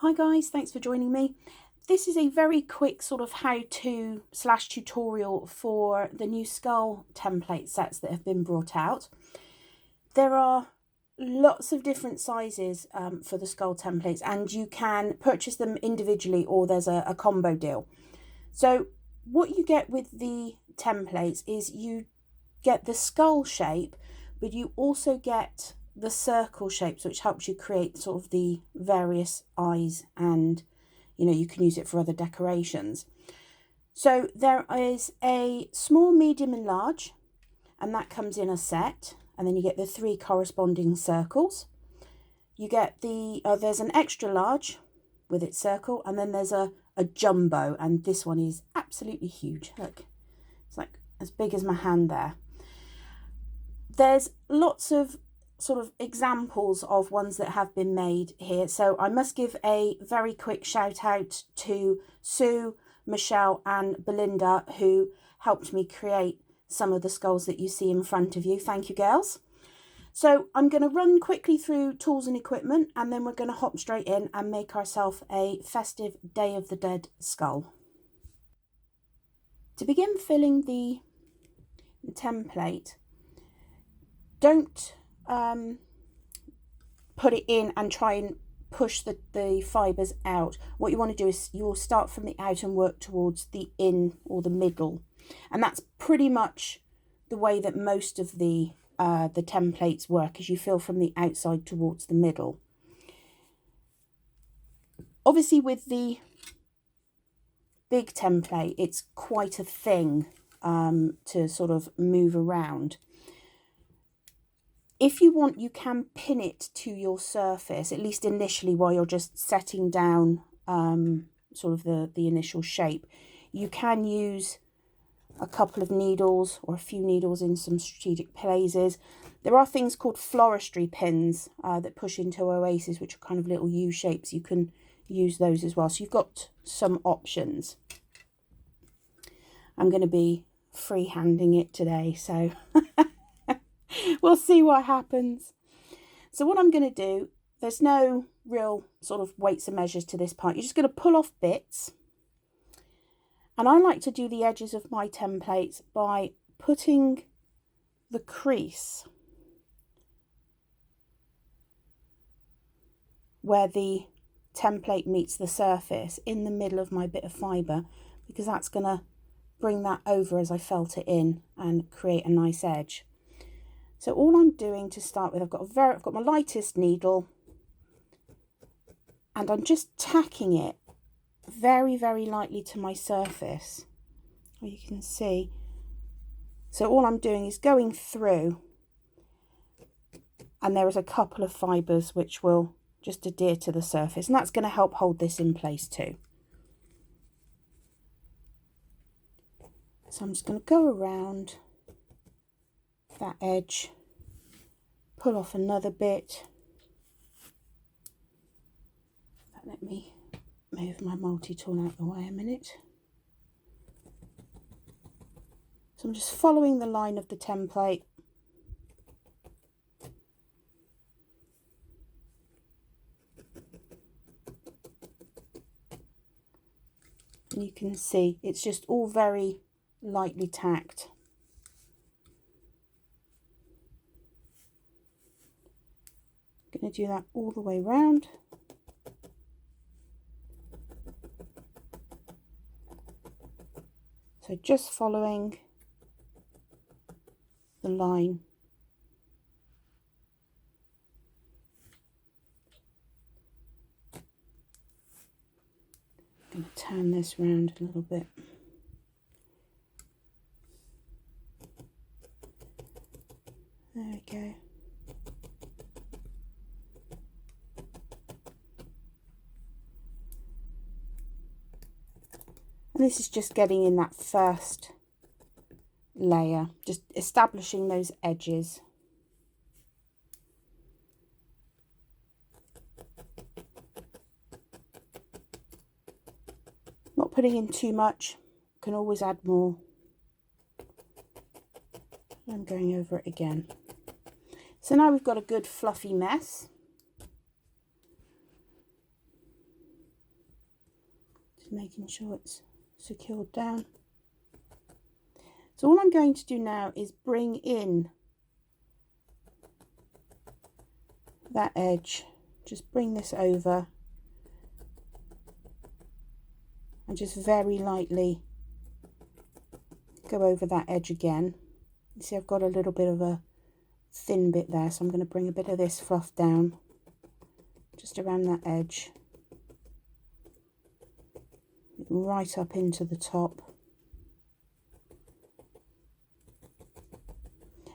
Hi guys, thanks for joining me. This is a very quick sort of how-to / tutorial for the new skull template sets that have been brought out. There are lots of different sizes for the skull templates, and you can purchase them individually or there's a combo deal. So what you get with the templates is you get the skull shape, but you also get the circle shapes, which helps you create sort of the various eyes, and you can use it for other decorations. So there is a small, medium and large, and that comes in a set, and then you get the 3 corresponding circles. You get the there's an extra large with its circle, and then there's a jumbo, and this one is absolutely huge. Look, it's like as big as my hand there. There's lots of sort of examples of ones that have been made here. So I must give a very quick shout out to Sue, Michelle and Belinda, who helped me create some of the skulls that you see in front of you. Thank you, girls. So I'm going to run quickly through tools and equipment, and then we're going to hop straight in and make ourselves a festive Day of the Dead skull. To begin filling the template, don't put it in and try and push the fibres out. What you want to do is you'll start from the out and work towards the in or the middle, and that's pretty much the way that most of the templates work, as you fill from the outside towards the middle. Obviously with the big template it's quite a thing to sort of move around. If you want, you can pin it to your surface, at least initially, while you're just setting down sort of the initial shape. You can use a couple of needles or a few needles in some strategic places. There are things called floristry pins that push into oases, which are kind of little U shapes. You can use those as well. So you've got some options. I'm going to be freehanding it today, so we'll see what happens. So what I'm going to do, there's no real sort of weights and measures to this part. You're just going to pull off bits. And I like to do the edges of my templates by putting the crease where the template meets the surface in the middle of my bit of fibre, because that's going to bring that over as I felt it in and create a nice edge. So all I'm doing to start with, I've got my lightest needle, and I'm just tacking it very, very lightly to my surface, where you can see. So all I'm doing is going through, and there is a couple of fibres which will just adhere to the surface, and that's going to help hold this in place too. So I'm just going to go around that edge, pull off another bit. Let me move my multi-tool out of the way a minute. So I'm just following the line of the template. And you can see it's just all very lightly tacked. I'm going to do that all the way round. So just following the line. I'm going to turn this round a little bit. There we go. And this is just getting in that first layer, just establishing those edges. Not putting in too much, can always add more. I'm going over it again. So now we've got a good fluffy mess. Just making sure it's secured down. So all I'm going to do now is bring in that edge, just bring this over and just very lightly go over that edge again. You see I've got a little bit of a thin bit there, so I'm going to bring a bit of this fluff down just around that edge, right up into the top.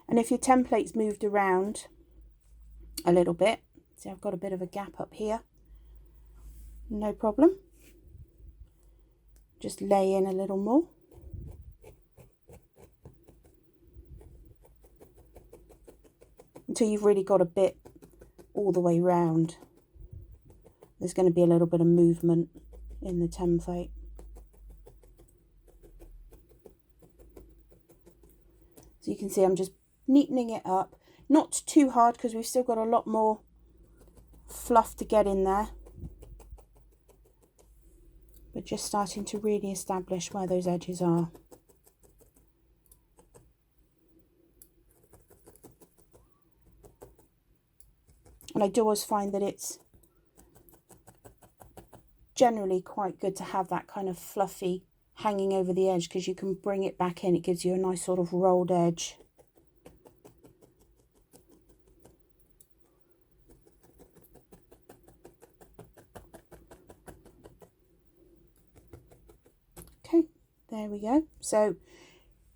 And if your template's moved around a little bit, see I've got a bit of a gap up here, no problem. Just lay in a little more. Until you've really got a bit all the way round. There's going to be a little bit of movement in the template. So you can see I'm just neatening it up, not too hard because we've still got a lot more fluff to get in there, but just starting to really establish where those edges are. And I do always find that it's generally quite good to have that kind of fluffy hanging over the edge, because you can bring it back in. It gives you a nice sort of rolled edge. Okay, there we go. So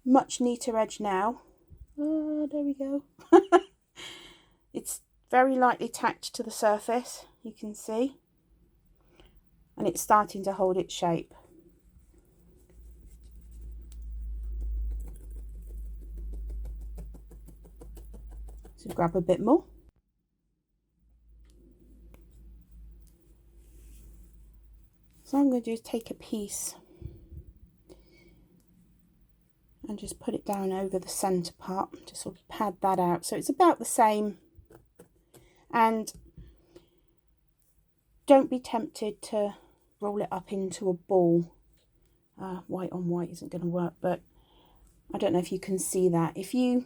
much neater edge now. Oh, there we go. It's very lightly tacked to the surface, you can see, and it's starting to hold its shape. So grab a bit more. So I'm going to do is take a piece and just put it down over the centre part to sort of pad that out, so it's about the same. And don't be tempted to roll it up into a ball. White on white isn't going to work, but I don't know if you can see that. If you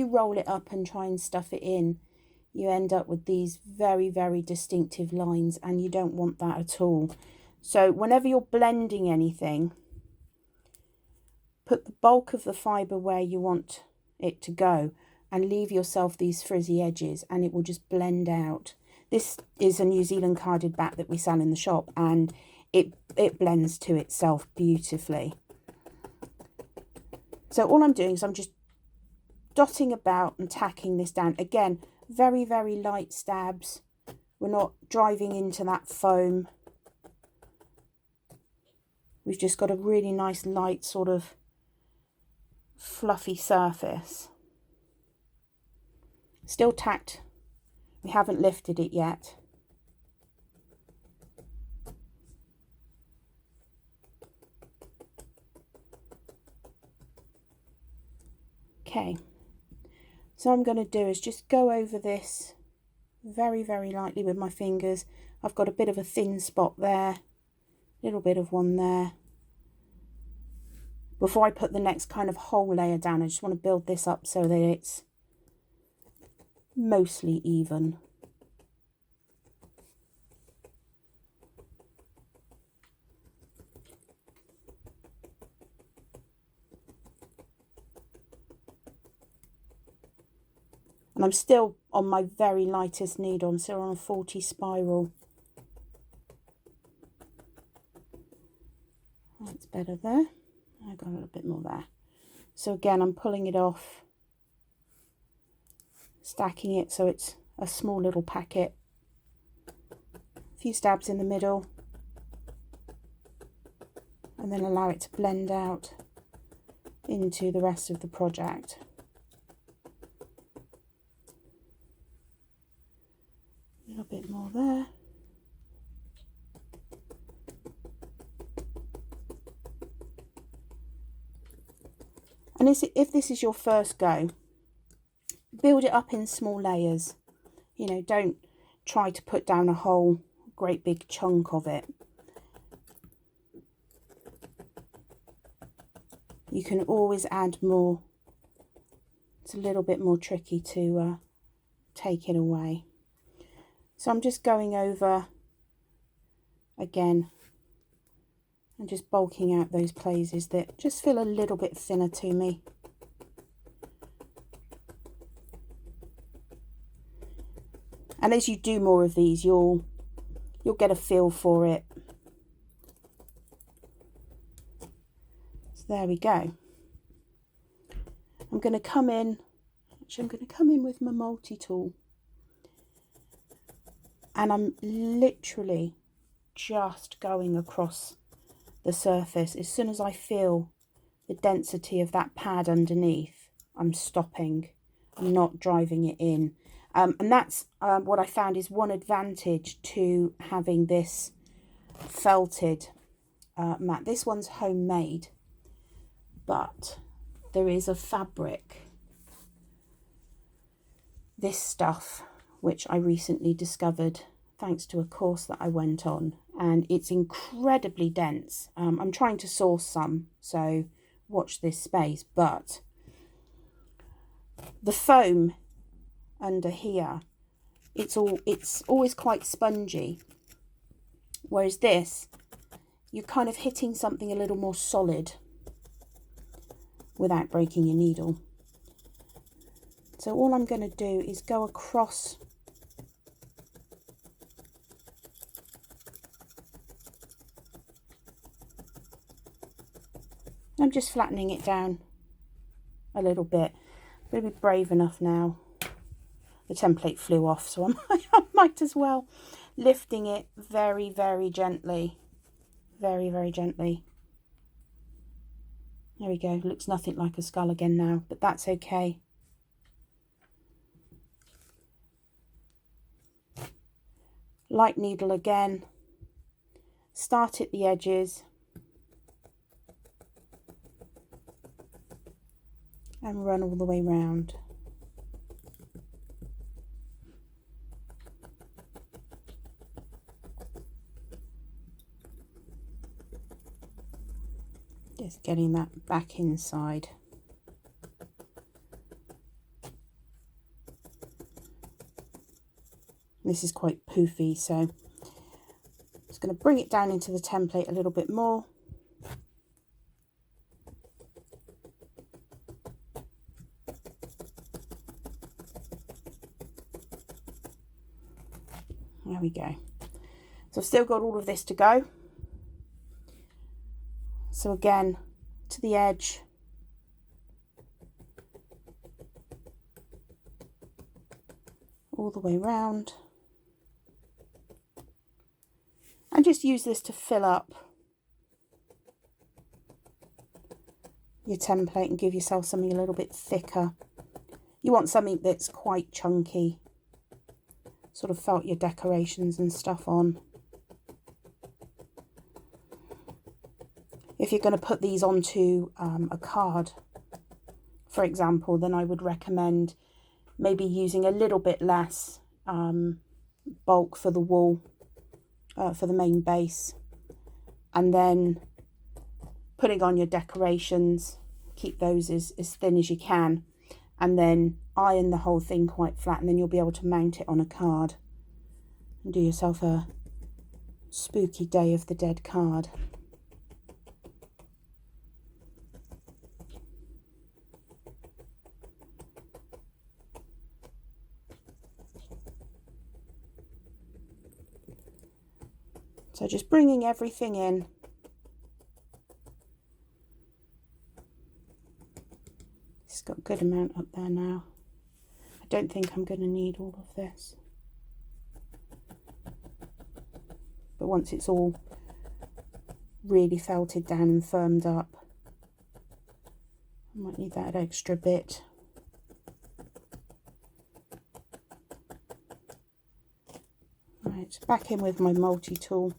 roll it up and try and stuff it in, you end up with these very, very distinctive lines, and you don't want that at all. So whenever you're blending anything, put the bulk of the fibre where you want it to go and leave yourself these frizzy edges, and it will just blend out. This is a New Zealand carded back that we sell in the shop, and it blends to itself beautifully. So all I'm doing is I'm just dotting about and tacking this down. Again, very, very light stabs. We're not driving into that foam. We've just got a really nice light sort of fluffy surface. Still tacked. We haven't lifted it yet. Okay. So what I'm going to do is just go over this very, very lightly with my fingers. I've got a bit of a thin spot there, a little bit of one there. Before I put the next kind of whole layer down, I just want to build this up so that it's mostly even. And I'm still on my very lightest needle. I'm still on a 40 spiral. That's better there. I got a little bit more there. So again, I'm pulling it off, stacking it so it's a small little packet. A few stabs in the middle, and then allow it to blend out into the rest of the project. A little bit more there. And if this is your first go, build it up in small layers. You know, don't try to put down a whole great big chunk of it. You can always add more. It's a little bit more tricky to take it away. So I'm just going over again and just bulking out those places that just feel a little bit thinner to me. And as you do more of these, you'll get a feel for it. So there we go. I'm going to come in, actually I'm going to come in with my multi-tool. And I'm literally just going across the surface. As soon as I feel the density of that pad underneath, I'm stopping. I'm not driving it in. And that's what I found is one advantage to having this felted mat. This one's homemade, but there is a fabric, this stuff, which I recently discovered thanks to a course that I went on, and it's incredibly dense. I'm trying to source some, so watch this space, but the foam under here, it's always quite spongy, whereas this, you're kind of hitting something a little more solid without breaking your needle. So all I'm going to do is go across I'm just flattening it down a little bit. I'm going to be brave enough now. The template flew off, so I might as well. Lifting it very, very gently. Very, very gently. There we go. Looks nothing like a skull again now, but that's okay. Light needle again. Start at the edges. And run all the way round. Just getting that back inside. This is quite poofy, so I'm just going to bring it down into the template a little bit more. There we go. So I've still got all of this to go. So again, to the edge. All the way round. And just use this to fill up your template and give yourself something a little bit thicker. You want something that's quite chunky. Sort of felt your decorations and stuff on. If you're going to put these onto a card, for example, then I would recommend maybe using a little bit less bulk for the wool, for the main base, and then putting on your decorations. Keep those as thin as you can, and then iron the whole thing quite flat, and then you'll be able to mount it on a card and do yourself a spooky Day of the Dead card. So just bringing everything in. It's got a good amount up there now. I don't think I'm going to need all of this. But once it's all really felted down and firmed up, I might need that extra bit. Right, back in with my multi-tool.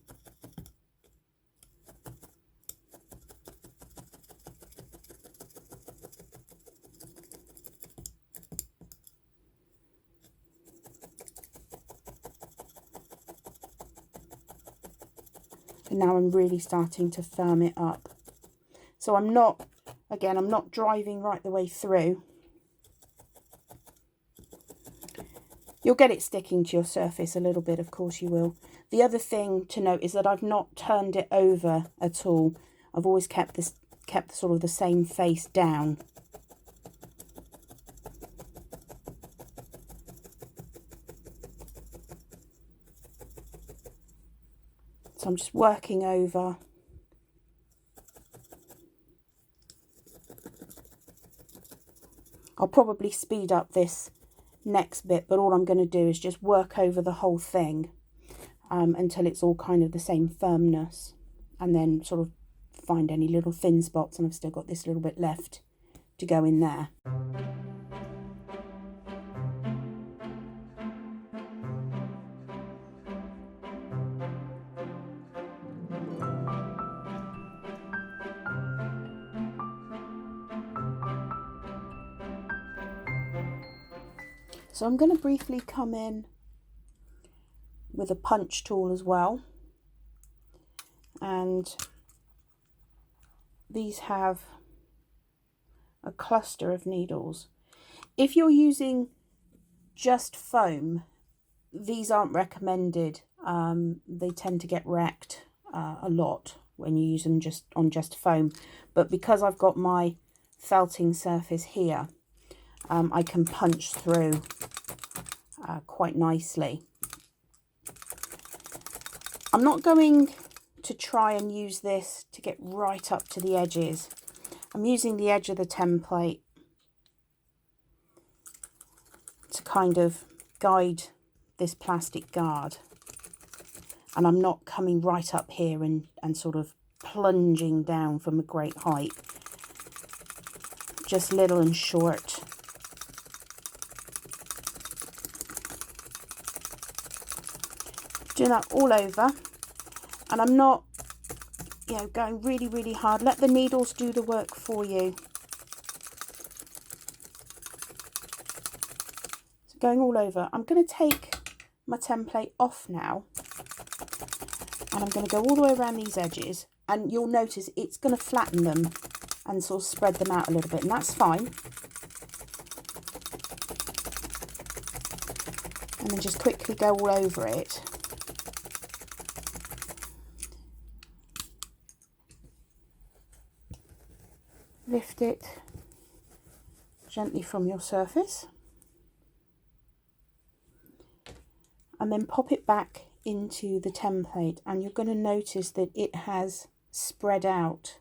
And now I'm really starting to firm it up. So I'm not Again, I'm not driving right the way through. You'll get it sticking to your surface a little bit, of course you will. The other thing to note is that I've not turned it over at all. I've always kept sort of the same face down. So I'm just working over. I'll probably speed up this next bit, but all I'm going to do is just work over the whole thing until it's all kind of the same firmness, and then sort of find any little thin spots, and I've still got this little bit left to go in there. So I'm going to briefly come in with a punch tool as well, and these have a cluster of needles. If you're using just foam, these aren't recommended. They tend to get wrecked a lot when you use them just foam, but because I've got my felting surface here, I can punch through quite nicely. I'm not going to try and use this to get right up to the edges. I'm using the edge of the template to kind of guide this plastic guard, and I'm not coming right up here and sort of plunging down from a great height, just little and short. Doing that all over, and I'm not, you know, going really hard. Let the needles do the work for you. So going all over. I'm going to take my template off now, and I'm going to go all the way around these edges, and you'll notice it's going to flatten them and sort of spread them out a little bit, and that's fine. And then just quickly go all over it. Lift it gently from your surface, and then pop it back into the template, and you're going to notice that it has spread out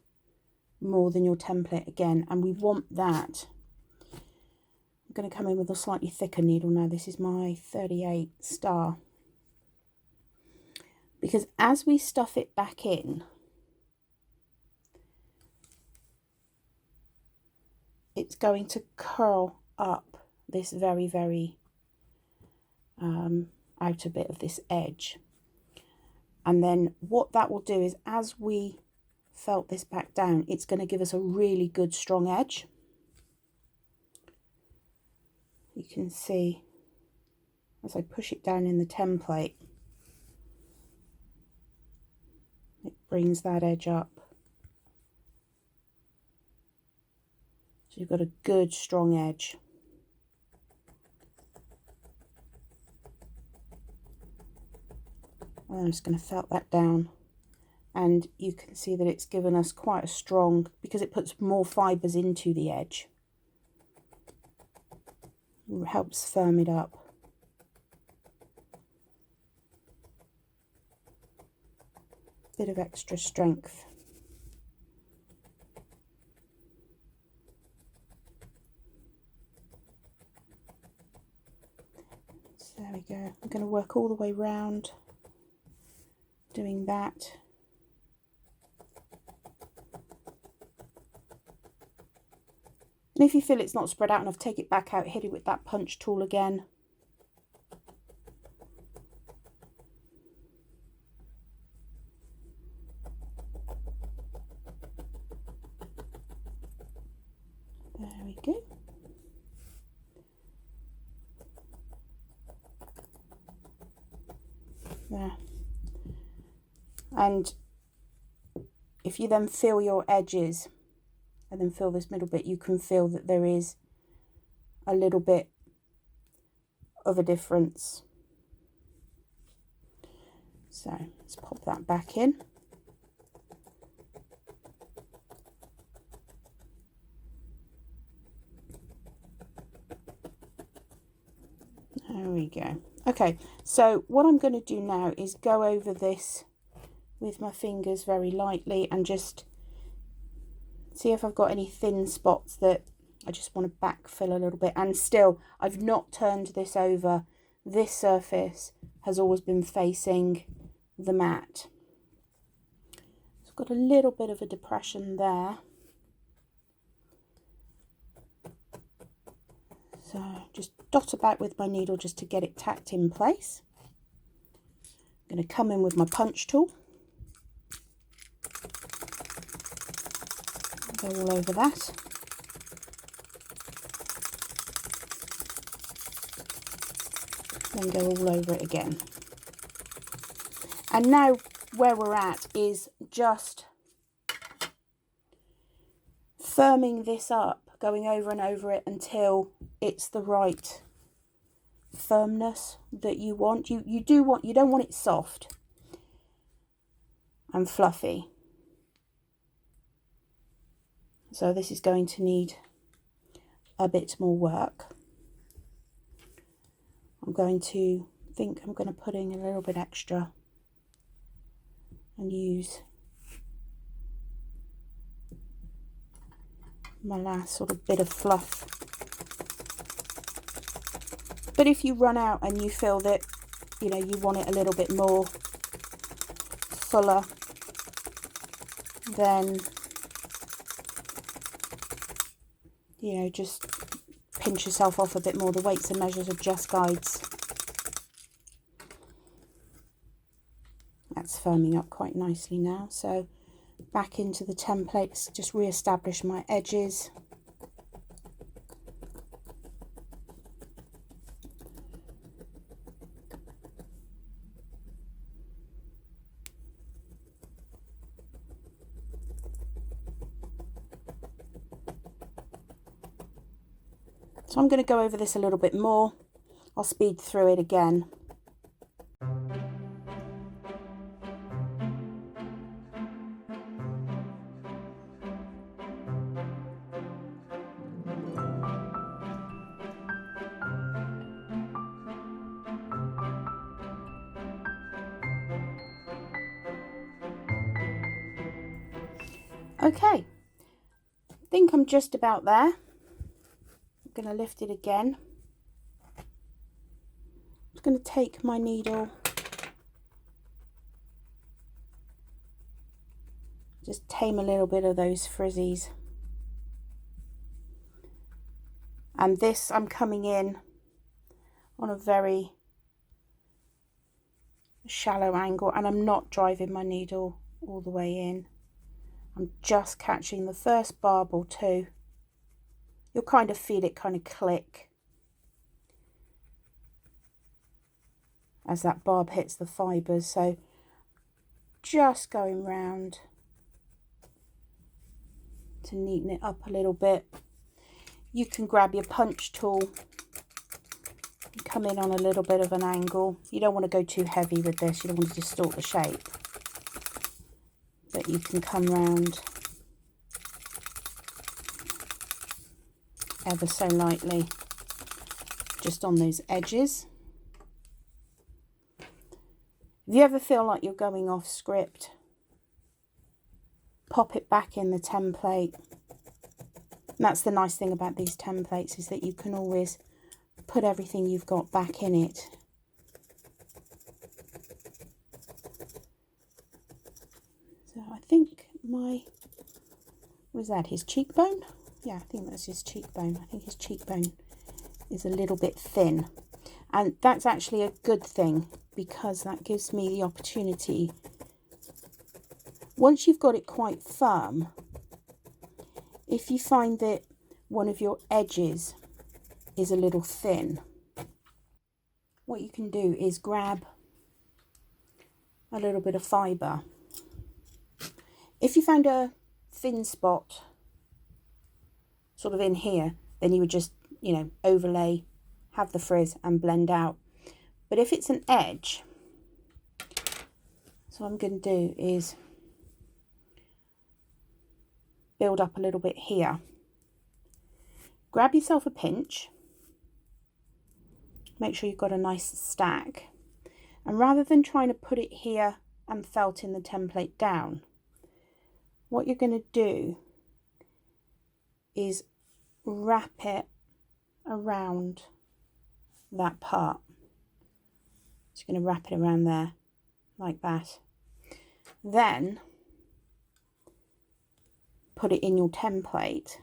more than your template again, and we want that. I'm going to come in with a slightly thicker needle now. This is my 38 star, because as we stuff it back in, it's going to curl up this very outer bit of this edge. And then what that will do is, as we felt this back down, it's going to give us a really good strong edge. You can see as I push it down in the template, it brings that edge up. So you've got a good strong edge. And I'm just going to felt that down, and you can see that it's given us quite a strong, because it puts more fibres into the edge. It helps firm it up. Bit of extra strength. So there we go. I'm going to work all the way round, doing that. And if you feel it's not spread out enough, take it back out, hit it with that punch tool again. There we go. There. And if you then feel your edges and then feel this middle bit, you can feel that there is a little bit of a difference. So let's pop that back in. There we go. Okay, so what I'm going to do now is go over this with my fingers very lightly and just see if I've got any thin spots that I just want to backfill a little bit. And still, I've not turned this over. This surface has always been facing the mat. So I've got a little bit of a depression there. So just dot about with my needle just to get it tacked in place. I'm going to come in with my punch tool. Go all over that. Then go all over it again. And now where we're at is just firming this up, going over and over it until it's the right firmness that you want. You don't want it soft and fluffy. So this is going to need a bit more work. I'm going to put in a little bit extra and use my last sort of bit of fluff. But if you run out and you feel that, you want it a little bit more fuller, then, just pinch yourself off a bit more. The weights and measures are just guides. That's firming up quite nicely now. So back into the templates, just re-establish my edges. So I'm going to go over this a little bit more. I'll speed through it again. Okay, I think I'm just about there. I'm going to lift it again. I'm just going to take my needle, just tame a little bit of those frizzies. And this, I'm coming in on a very shallow angle, and I'm not driving my needle all the way in. I'm just catching the first barb or two. You'll kind of feel it kind of click as that barb hits the fibres. So just going round to neaten it up a little bit. You can grab your punch tool and come in on a little bit of an angle. You don't want to go too heavy with this. You don't want to distort the shape. But you can come round ever so lightly just on those edges. If you ever feel like you're going off script, pop it back in the template. And that's the nice thing about these templates, is that you can always put everything you've got back in it. So I think what is that, his cheekbone? Yeah, I think that's his cheekbone. I think his cheekbone is a little bit thin. And that's actually a good thing, because that gives me the opportunity, once you've got it quite firm, if you find that one of your edges is a little thin, what you can do is grab a little bit of fibre. If you find a thin spot sort of in here, then you would just, you know, overlay, have the frizz and blend out. But if it's an edge, so what I'm going to do is build up a little bit here. Grab yourself a pinch. Make sure you've got a nice stack. And rather than trying to put it here and felting the template down, what you're going to do is wrap it around that part. Just going to wrap it around there like that. Then put it in your template.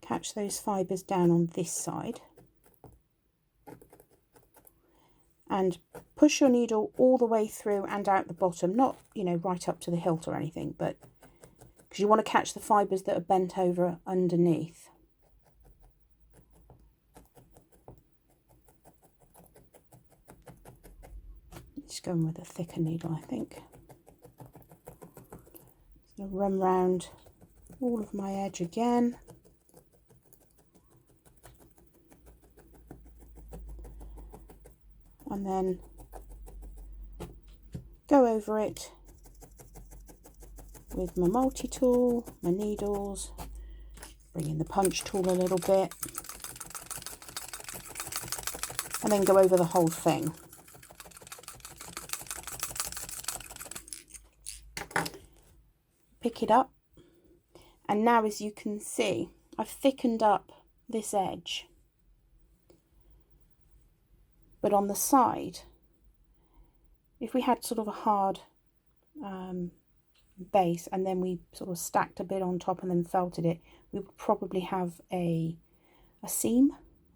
Catch those fibres down on this side and push your needle all the way through and out the bottom, not, you know, right up to the hilt or anything, but because you want to catch the fibres that are bent over underneath. Just going with a thicker needle, I think. Just going to run round all of my edge again. And then go over it with my multi-tool, my needles, bring in the punch tool a little bit, and then go over the whole thing. Pick it up, and now as you can see, I've thickened up this edge. But on the side, if we had sort of a hard base and then we sort of stacked a bit on top and then felted it, we would probably have a seam,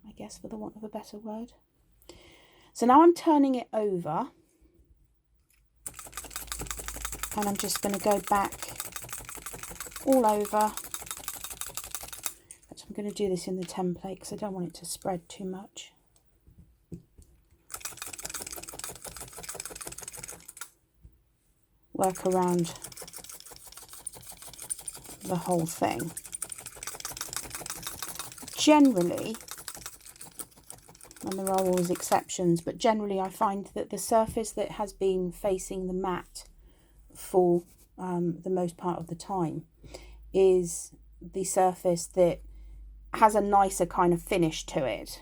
I guess, for the want of a better word. So now I'm turning it over, and I'm just going to go back all over. But I'm going to do this in the template because I don't want it to spread too much. Work around the whole thing. Generally, and there are always exceptions, but generally I find that the surface that has been facing the mat for the most part of the time is the surface that has a nicer kind of finish to it.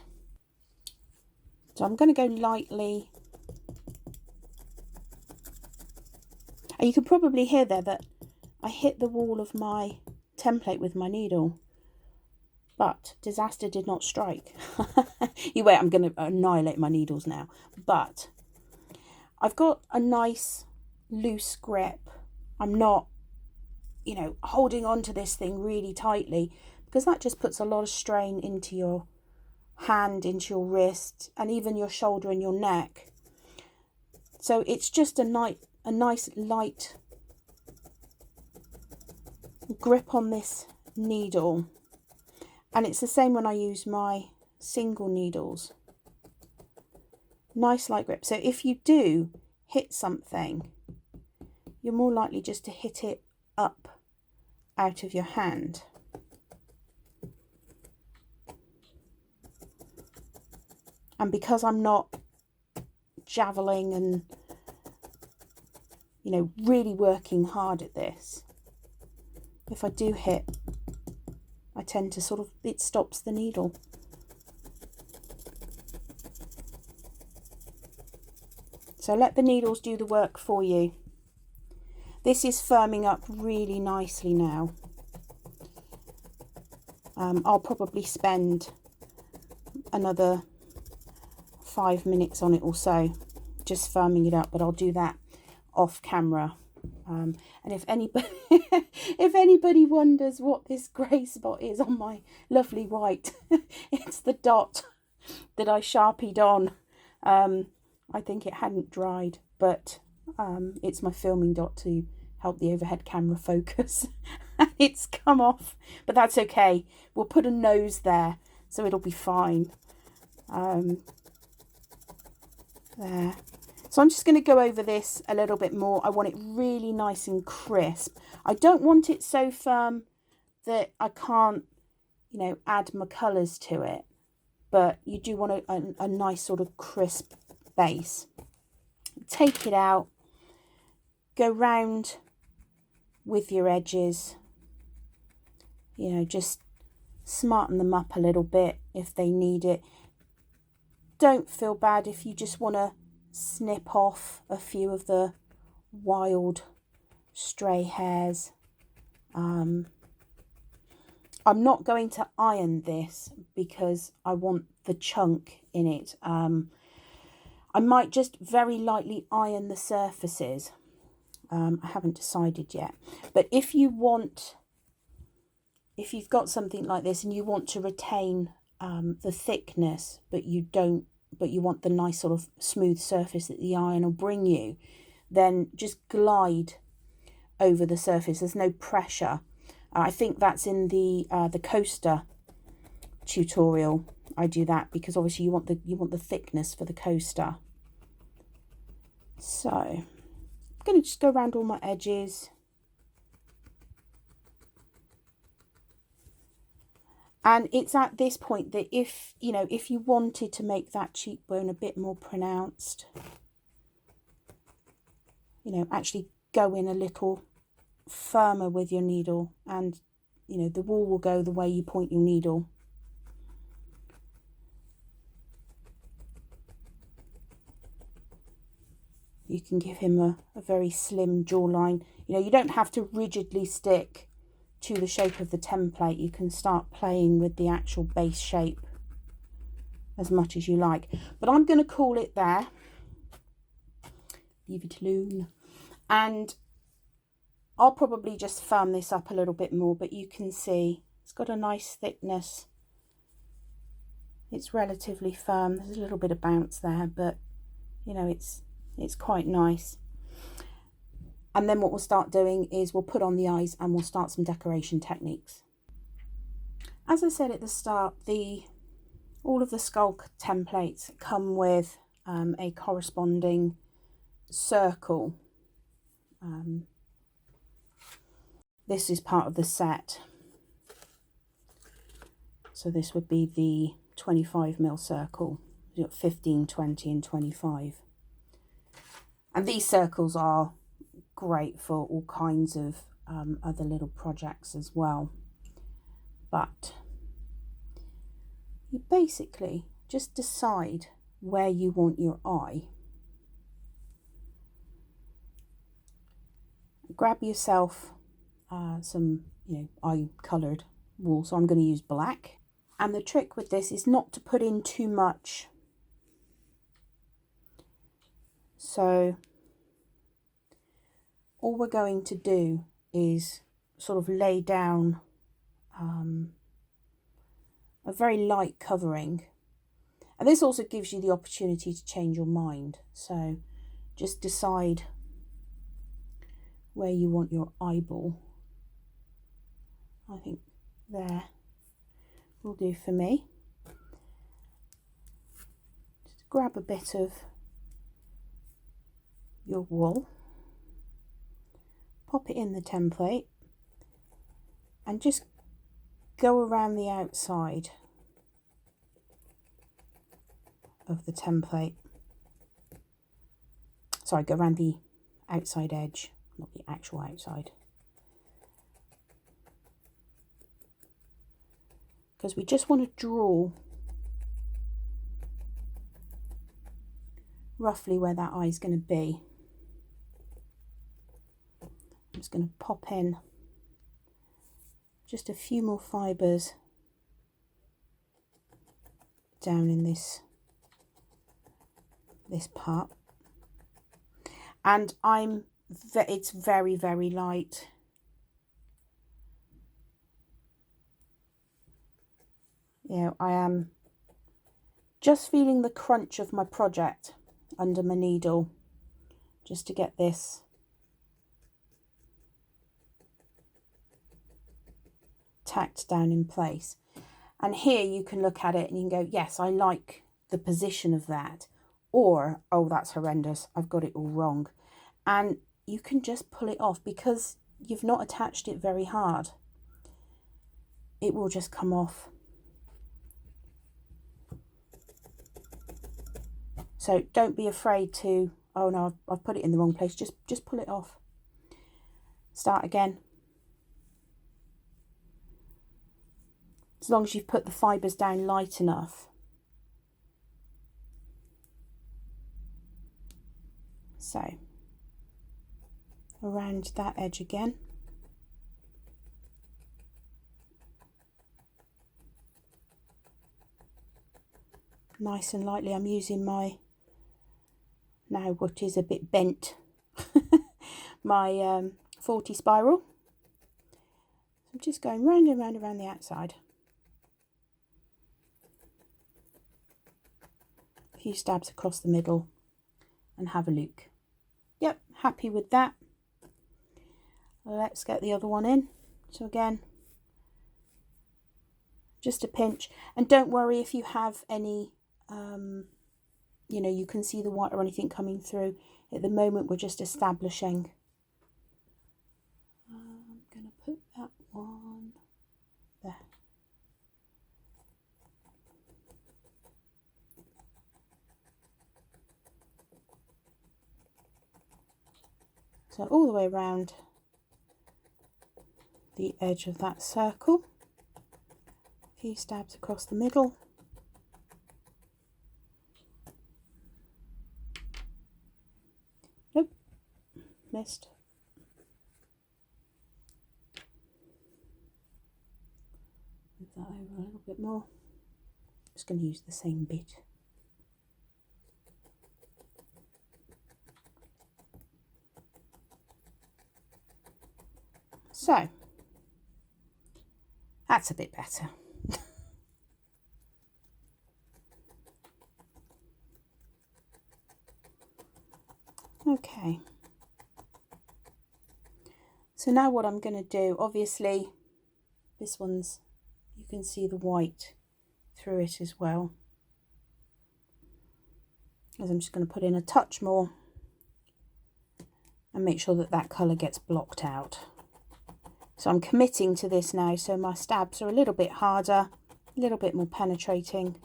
So I'm going to go lightly. And you can probably hear there that I hit the wall of my template with my needle, but disaster did not strike. You wait, I'm going to annihilate my needles now. But I've got a nice loose grip. I'm not, you know, holding on to this thing really tightly, because that just puts a lot of strain into your hand, into your wrist, and even your shoulder and your neck. So it's just a nice light grip on this needle, and it's the same when I use my single needles. Nice light grip. So if you do hit something, you're more likely just to hit it up out of your hand. And because I'm not javeling and, you know, really working hard at this, if I do hit, I tend to sort of, it stops the needle. So let the needles do the work for you. This is firming up really nicely now. I'll probably spend another 5 minutes on it or so, just firming it up, but I'll do that off camera. And if anybody if anybody wonders what this grey spot is on my lovely white, it's the dot that I sharpied on. I think it hadn't dried, but it's my filming dot to help the overhead camera focus. It's come off, but that's okay. We'll put a nose there, so it'll be fine. There. So I'm just going to go over this a little bit more. I want it really nice and crisp. I don't want it so firm that I can't, you know, add my colours to it, but you do want a nice sort of crisp base. Take it out, go round with your edges, you know, just smarten them up a little bit if they need it. Don't feel bad if you just want to snip off a few of the wild stray hairs. I'm not going to iron this because I want the chunk in it. I might just very lightly iron the surfaces. I haven't decided yet. But if you've got something like this and you want to retain the thickness, but you want the nice sort of smooth surface that the iron will bring you, then just glide over the surface. There's no pressure. I think that's in the coaster tutorial. I do that because obviously you want the thickness for the coaster. So I'm going to just go around all my edges. And it's at this point that if you wanted to make that cheekbone a bit more pronounced, you know, actually go in a little firmer with your needle, and you know, the wool will go the way you point your needle. You can give him a very slim jawline. You know, you don't have to rigidly stick to the shape of the template. You can start playing with the actual base shape as much as you like. But I'm going to call it there. Leave it alone. And I'll probably just firm this up a little bit more, but you can see it's got a nice thickness. It's relatively firm. There's a little bit of bounce there, but you know, it's quite nice. And then what we'll start doing is we'll put on the eyes and we'll start some decoration techniques. As I said at the start, all of the skull templates come with a corresponding circle. This is part of the set. So this would be the 25mm circle. You've got 15, 20 and 25. And these circles are great for all kinds of other little projects as well. But you basically just decide where you want your eye. Grab yourself some, eye coloured wool. So I'm going to use black. And the trick with this is not to put in too much. So all we're going to do is sort of lay down a very light covering. And this also gives you the opportunity to change your mind. So just decide where you want your eyeball. I think there will do for me. Just grab a bit of your wool, pop it in the template and just go around the outside of the template. Sorry, go around the outside edge, not the actual outside. Because we just want to draw roughly where that eye is going to be. I'm just going to pop in just a few more fibres down in this part, and it's very, very light. I am just feeling the crunch of my project under my needle just to get this tacked down in place. And here you can look at it and you can go, yes, I like the position of that, or oh, that's horrendous, I've got it all wrong. And you can just pull it off because you've not attached it very hard. it will just come off. So don't be afraid to, oh no, I've put it in the wrong place. Just pull it off. Start again. As long as you've put the fibres down light enough. So, around that edge again. Nice and lightly. I'm using my, now what is a bit bent, my 40 spiral. I'm just going round and round around the outside. A few stabs across the middle and have a look. Yep, happy with that. Let's get the other one in. So again, just a pinch, and don't worry if you have any you know, you can see the white or anything coming through. At the moment we're just establishing. I'm gonna put that one there. So all the way around the edge of that circle, a few stabs across the middle. Nope, missed. Move that over a little bit more. Just going to use the same bit. So, that's a bit better. Okay. So now what I'm going to do, obviously, this one's, you can see the white through it as well. As I'm just going to put in a touch more and make sure that that colour gets blocked out. So I'm committing to this now, so my stabs are a little bit harder, a little bit more penetrating.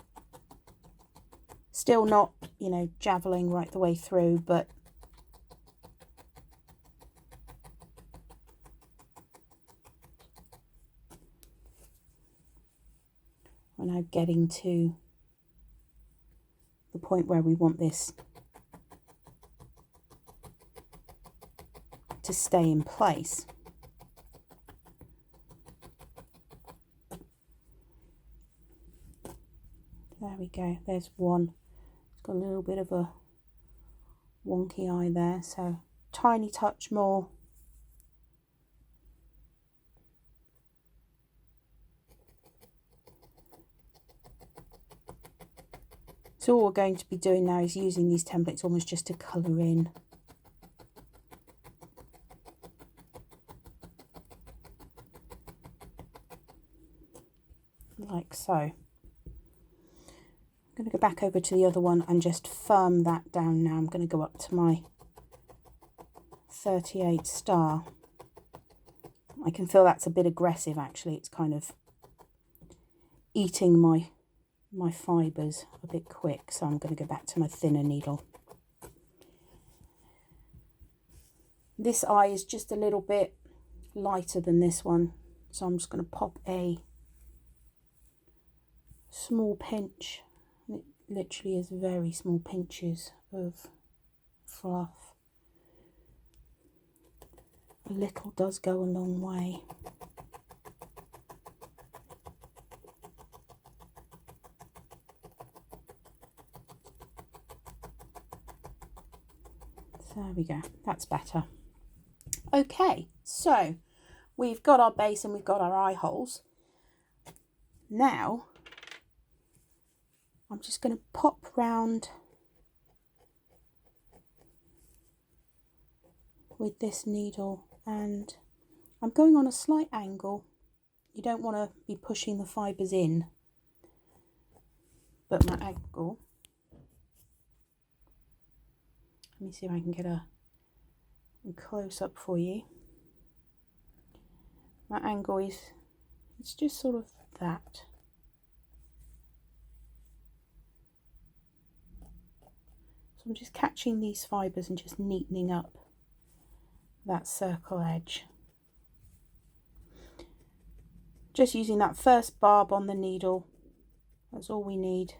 Still not, you know, javeling right the way through, but we're now getting to the point where we want this to stay in place. There we go, there's one. It's got a little bit of a wonky eye there, so tiny touch more. So all we're going to be doing now is using these templates almost just to colour in. Like so. I'm going to go back over to the other one and just firm that down now. I'm going to go up to my 38 star. I can feel that's a bit aggressive actually. It's kind of eating my fibres a bit quick, so I'm going to go back to my thinner needle. This eye is just a little bit lighter than this one, so I'm just going to pop a small pinch. It literally is very small pinches of fluff. A little does go a long way. There we go, that's better. Okay, so we've got our base and we've got our eye holes. Now, I'm just going to pop round with this needle, and I'm going on a slight angle. You don't want to be pushing the fibres in, but my angle, let me see if I can get a close up for you. My angle is It's just sort of that. So I'm just catching these fibres and just neatening up that circle edge. Just using that first barb on the needle. That's all we need.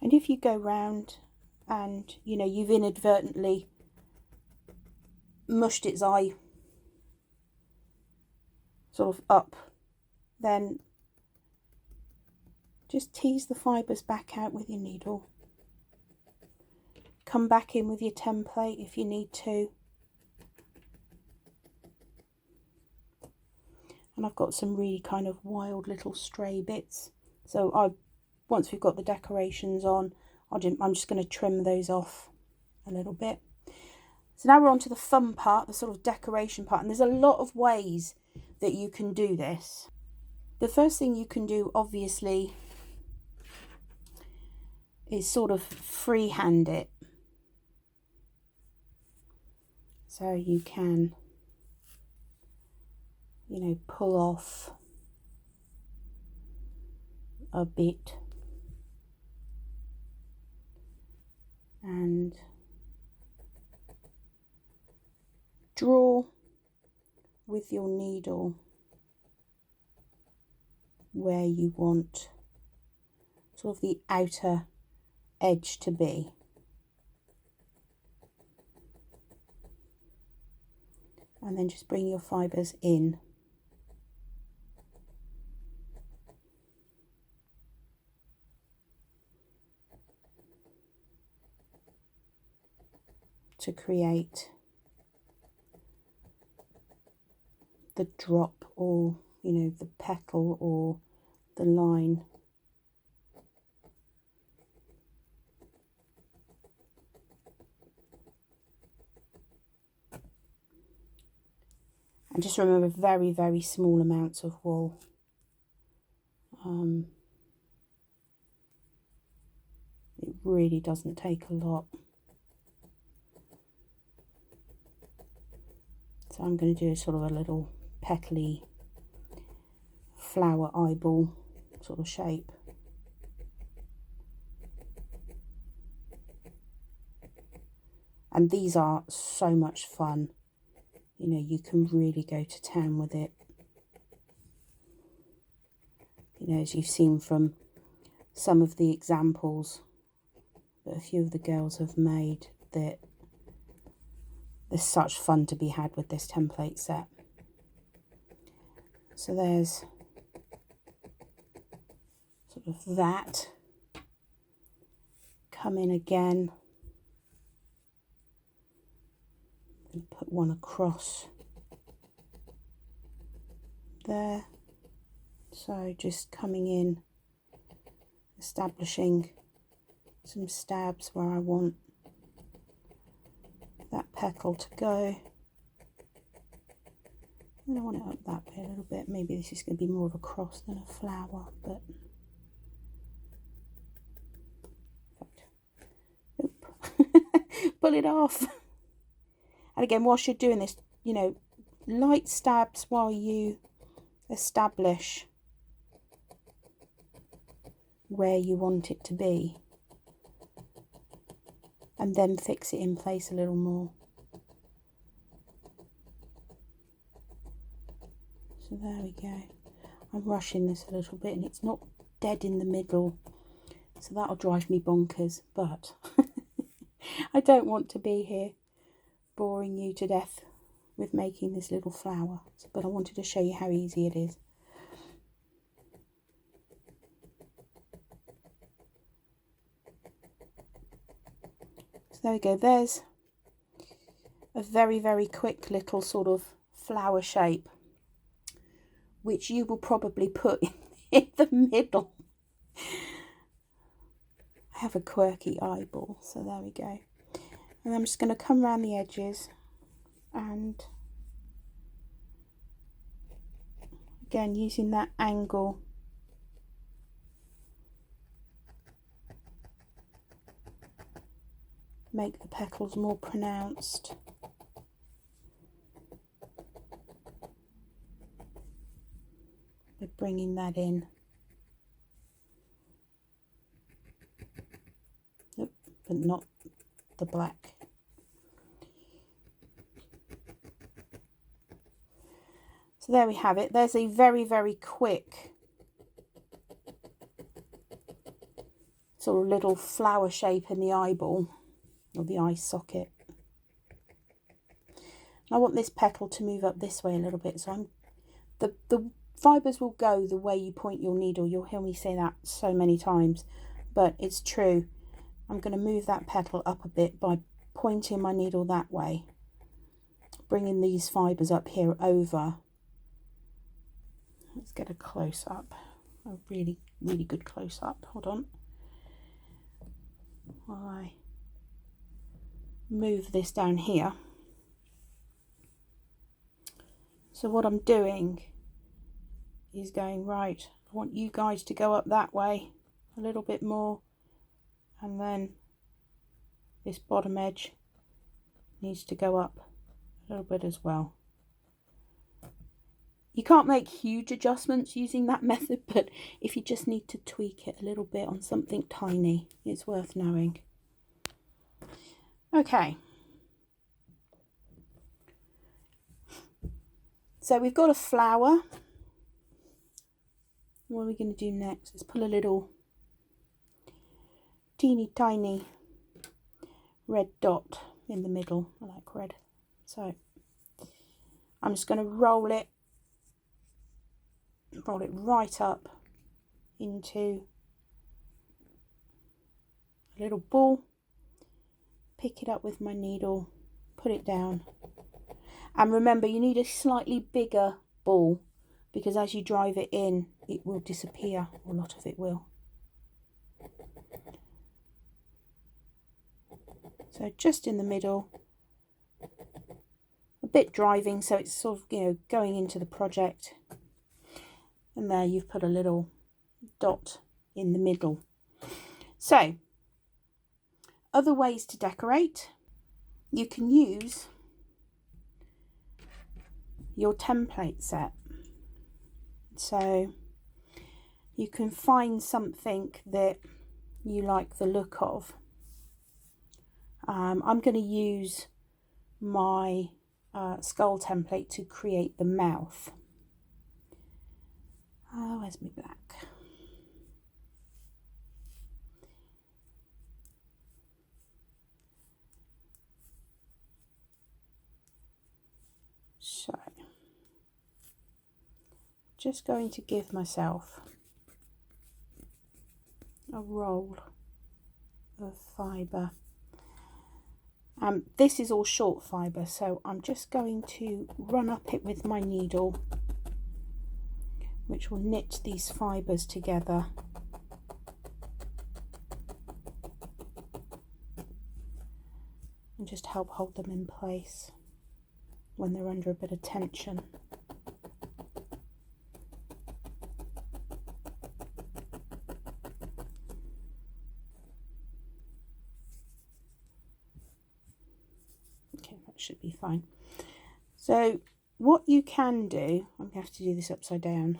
And if you go round and, you know, you've inadvertently mushed its eye sort of up, then just tease the fibres back out with your needle. Come back in with your template if you need to. And I've got some really kind of wild little stray bits. So once we've got the decorations on, I'm just going to trim those off a little bit. So now we're on to the fun part, the sort of decoration part. And there's a lot of ways that you can do this. The first thing you can do, obviously, is sort of freehand it. So you can, you know, pull off a bit and draw with your needle where you want sort of the outer edge to be. And then just bring your fibres in. To create the drop, or, you know, the petal or the line. And just remember, very, very small amounts of wool. It really doesn't take a lot. So I'm going to do sort of a little petally flower eyeball sort of shape. And these are so much fun. You know, you can really go to town with it. You know, as you've seen from some of the examples that a few of the girls have made, that there's such fun to be had with this template set. So there's sort of that. Come in again. And put one across there. So just coming in, establishing some stabs where I want that petal to go. And I want it up that way a little bit. Maybe this is going to be more of a cross than a flower, but oop. Pull it off. And again, whilst you're doing this, you know, light stabs while you establish where you want it to be, and then fix it in place a little more. So there we go. I'm rushing this a little bit and it's not dead in the middle, so that'll drive me bonkers, but I don't want to be here boring you to death with making this little flower, but I wanted to show you how easy it is. So there we go, there's a very, very quick little sort of flower shape, which you will probably put in the middle. I have a quirky eyeball, so there we go. And I'm just going to come around the edges and again using that angle make the petals more pronounced. By bringing that in. Nope, but not the black. So there we have it. There's a very, very quick sort of little flower shape in the eyeball or the eye socket. I want this petal to move up this way a little bit, so the fibres will go the way you point your needle. You'll hear me say that so many times, but it's true. I'm going to move that petal up a bit by pointing my needle that way, bringing these fibres up here over. Let's get a close up, a really, really good close up. Hold on. While I move this down here. So what I'm doing is going, right, I want you guys to go up that way a little bit more, and then this bottom edge needs to go up a little bit as well. You can't make huge adjustments using that method, but if you just need to tweak it a little bit on something tiny, it's worth knowing. Okay. So we've got a flower. What are we going to do next? Let's put a little teeny tiny red dot in the middle. I like red. So I'm just going to roll it right up into a little ball, pick it up with my needle, put it down, and remember you need a slightly bigger ball because as you drive it in it will disappear, or a lot of it will. So just in the middle, a bit driving so it's sort of, you know, going into the project. And there you've put a little dot in the middle. So, other ways to decorate. You can use your template set. So, you can find something that you like the look of. I'm going to use my skull template to create the mouth. Where's my black? So, just going to give myself a roll of fibre. This is all short fibre, so I'm just going to run up it with my needle, which will knit these fibres together. And just help hold them in place when they're under a bit of tension. Okay, that should be fine. So what you can do, I'm going to have to do this upside down.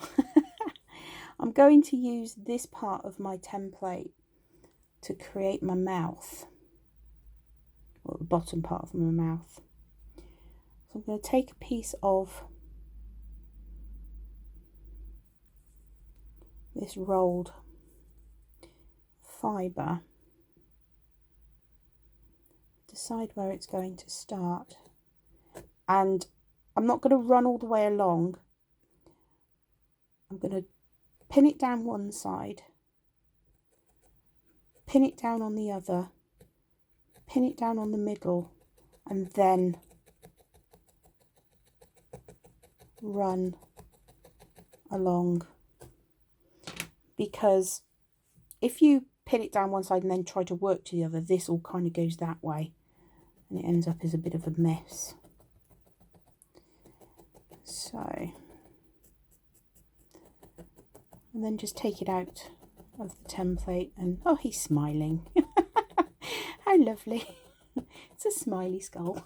I'm going to use this part of my template to create my mouth, or the bottom part of my mouth. So I'm going to take a piece of this rolled fibre, decide where it's going to start, and I'm not going to run all the way along. I'm going to pin it down one side, pin it down on the other, pin it down on the middle, and then run along. Because if you pin it down one side and then try to work to the other, this all kind of goes that way and it ends up as a bit of a mess. So, and then just take it out of the template and, oh, he's smiling. How lovely. It's a smiley skull.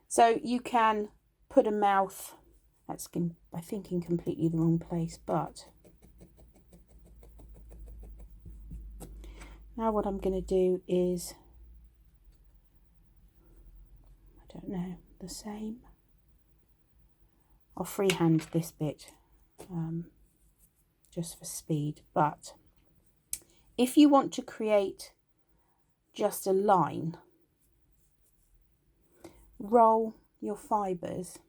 So you can put a mouth, that's I think in completely the wrong place, but now what I'm going to do is, I don't know, the same. I'll freehand this bit just for speed, but if you want to create just a line, roll your fibres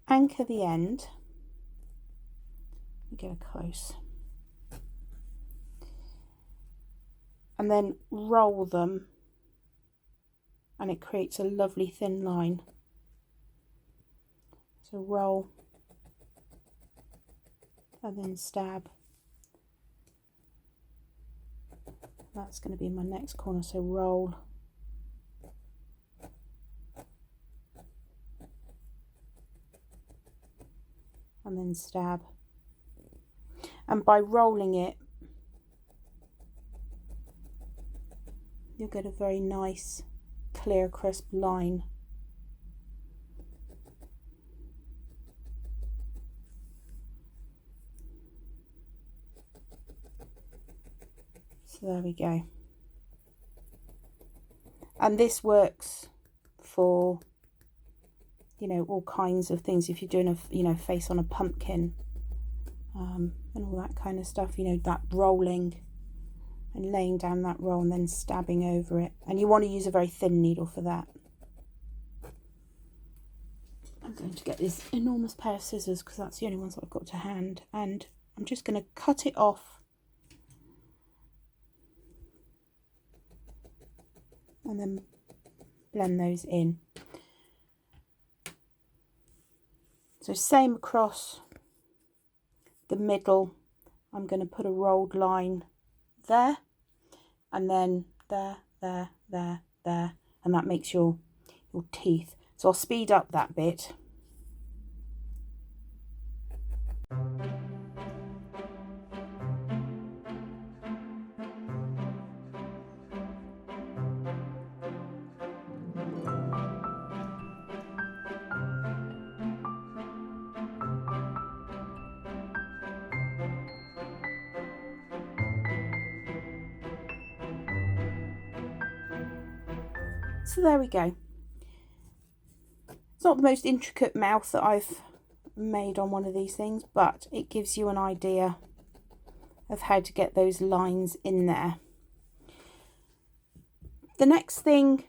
anchor the end, get close, and then roll them, and it creates a lovely thin line. So roll and then stab. That's going to be my next corner, so roll and then stab. And by rolling it, you'll get a very nice, clear, crisp line. So there we go. And this works for, you know, all kinds of things. If you're doing a, you know, face on a pumpkin, and all that kind of stuff, you know, that rolling and laying down that roll and then stabbing over it. And you want to use a very thin needle for that. I'm going to get this enormous pair of scissors because that's the only ones that I've got to hand, and I'm just going to cut it off and then blend those in. So same across the middle. I'm going to put a rolled line there, and then there, there, and that makes your teeth. So I'll speed up that bit. So there we go. It's not the most intricate mouth that I've made on one of these things, but it gives you an idea of how to get those lines in there. The next thing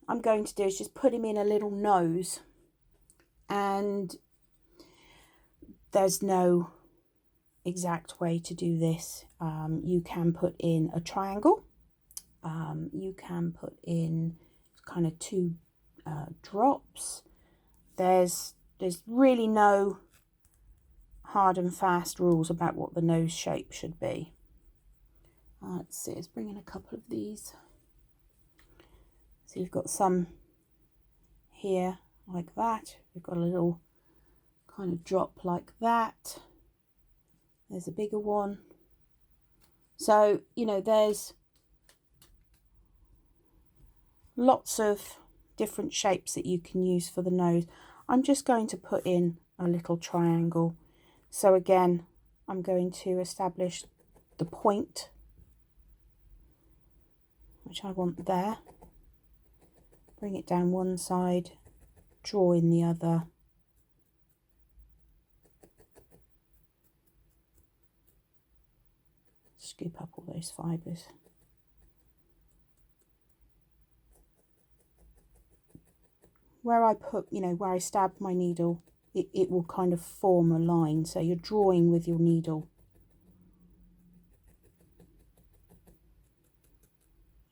I'm going to do is just put him in a little nose, and there's no exact way to do this. You can put in a triangle, you can put in kind of two drops. There's really no hard and fast rules about what the nose shape should be. Let's see, let's bring in a couple of these. So you've got some here like that, we've got a little kind of drop like that, there's a bigger one. So, you know, there's lots of different shapes that you can use for the nose. I'm just going to put in a little triangle. So again, I'm going to establish the point, which I want there. Bring it down one side, draw in the other. Scoop up all those fibres. Where I put, you know, where I stab my needle, it will kind of form a line. So you're drawing with your needle.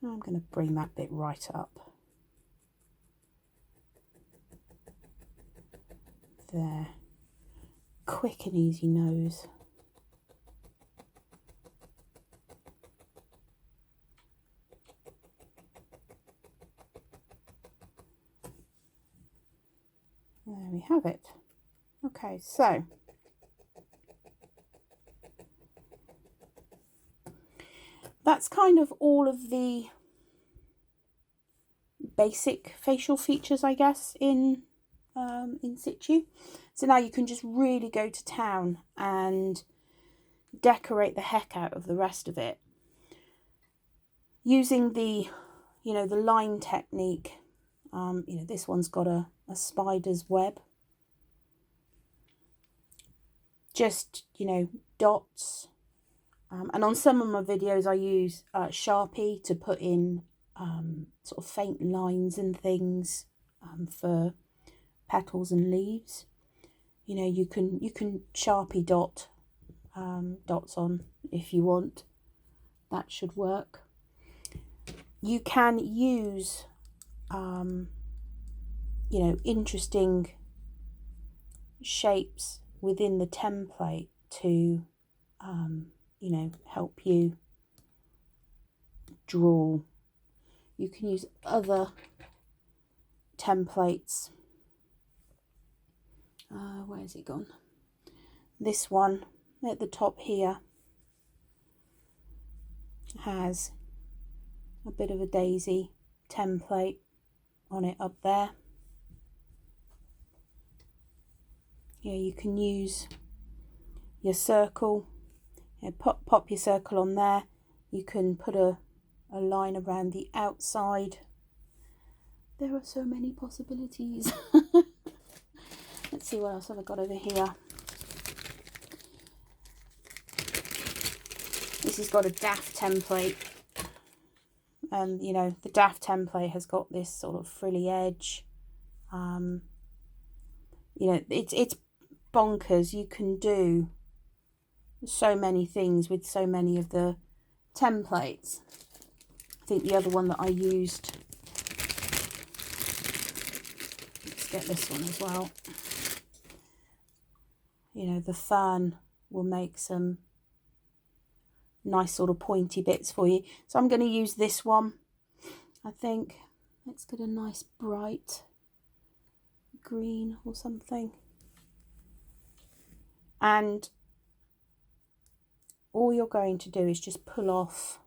I'm going to bring that bit right up. There. Quick and easy nose. There we have it. Okay, so that's kind of all of the basic facial features, I guess, in situ. So now you can just really go to town and decorate the heck out of the rest of it using the, you know, the line technique. You know, this one's got a spider's web. Just, you know, dots. And on some of my videos I use Sharpie to put in sort of faint lines and things for petals and leaves. You know, you can Sharpie dots on if you want. That should work. You can use you know, interesting shapes within the template to you know, help you draw. You can use other templates. Where's it gone? This one at the top here has a bit of a daisy template on it up there. Yeah, you can use your circle. Yeah, pop your circle on there. You can put a line around the outside. There are so many possibilities. Let's see what else have I got over here. This has got a daft template. And, you know, the daft template has got this sort of frilly edge. You know, it's bonkers. You can do so many things with so many of the templates. I think the other one that I used, let's get this one as well. You know, the fern will make some nice sort of pointy bits for you. So I'm going to use this one, I think. Let's get a nice bright green or something. And all you're going to do is just pull off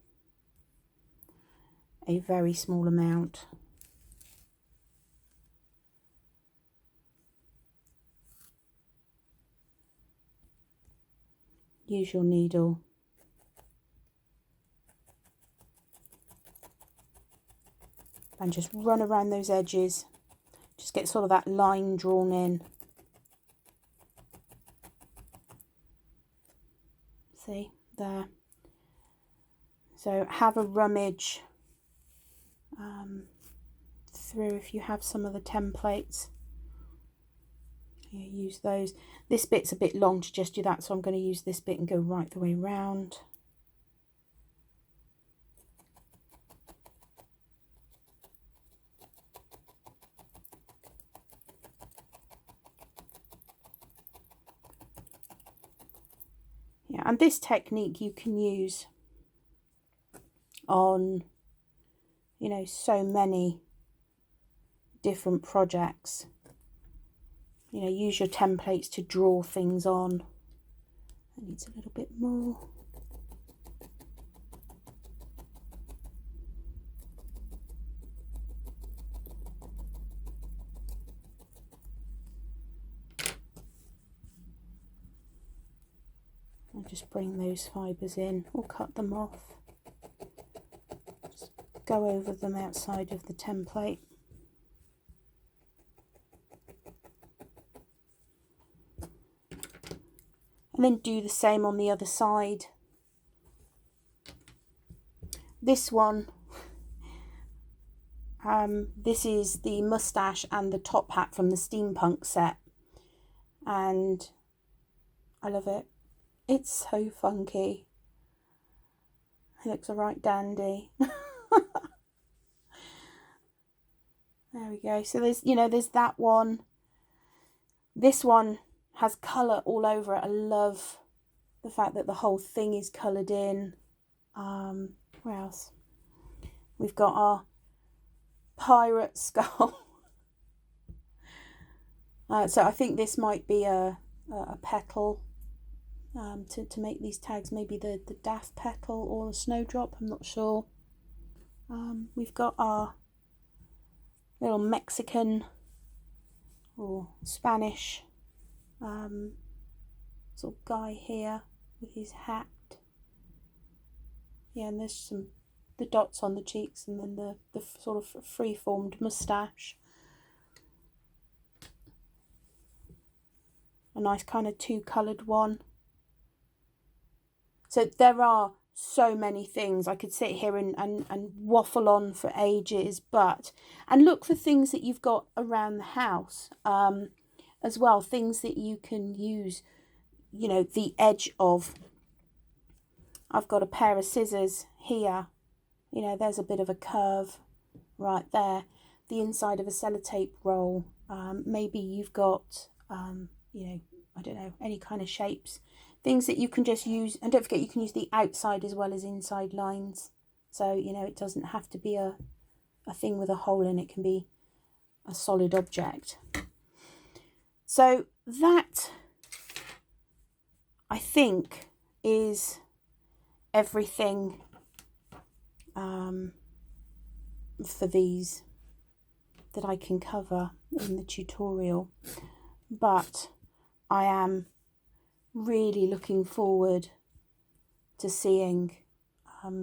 a very small amount. Use your needle. And just run around those edges. Just get sort of that line drawn in. See, there. So have a rummage through if you have some of the templates. Yeah, use those. This bit's a bit long to just do that, so I'm going to use this bit and go right the way round. Yeah, and this technique you can use on, you know, so many different projects. You know, use your templates to draw things on. It needs a little bit more. I'll just bring those fibres in or cut them off. Just go over them outside of the template. And then do the same on the other side. This one, this is the moustache and the top hat from the steampunk set. And I love it. It's so funky. It looks a right dandy. There we go. So there's, you know, there's that one. This one has colour all over it. I love the fact that the whole thing is coloured in. Where else? We've got our pirate skull. So I think this might be a petal. to make these tags. Maybe the daff petal or the snowdrop, I'm not sure. We've got our little Mexican or Spanish sort of guy here with his hat. Yeah, and there's the dots on the cheeks, and then the sort of free-formed moustache. A nice kind of two-coloured one. So there are so many things. I could sit here and waffle on for ages, and look for things that you've got around the house as well, things that you can use, you know, the edge of. I've got a pair of scissors here, you know, there's a bit of a curve right there. The inside of a sellotape roll, maybe you've got, you know, I don't know, any kind of shapes, things that you can just use. And don't forget, you can use the outside as well as inside lines. So, you know, it doesn't have to be a thing with a hole in it, can be a solid object. So that, I think, is everything for these that I can cover in the tutorial, but I am really looking forward to seeing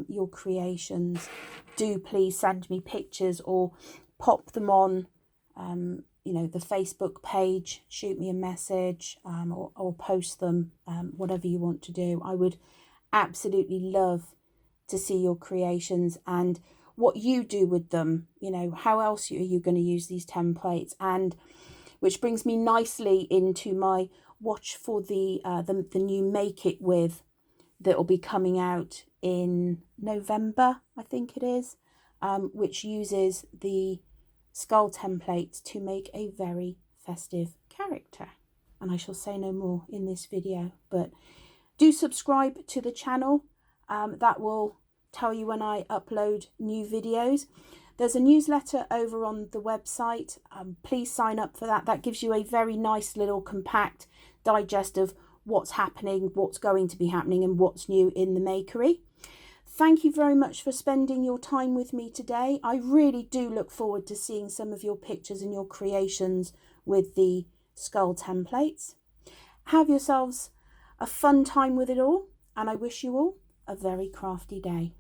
your creations. Do please send me pictures or pop them on you know, the Facebook page, shoot me a message, or post them, whatever you want to do. I would absolutely love to see your creations and what you do with them. You know, how else are you going to use these templates? And which brings me nicely into my watch for the new Make It With that will be coming out in November, I think it is, which uses the skull templates to make a very festive character. And I shall say no more in this video, but do subscribe to the channel. That will tell you when I upload new videos. There's a newsletter over on the website. Please sign up for that. That gives you a very nice little compact digest of what's happening, what's going to be happening, and what's new in the Makery. Thank you very much for spending your time with me today. I really do look forward to seeing some of your pictures and your creations with the skull templates. Have yourselves a fun time with it all, and I wish you all a very crafty day.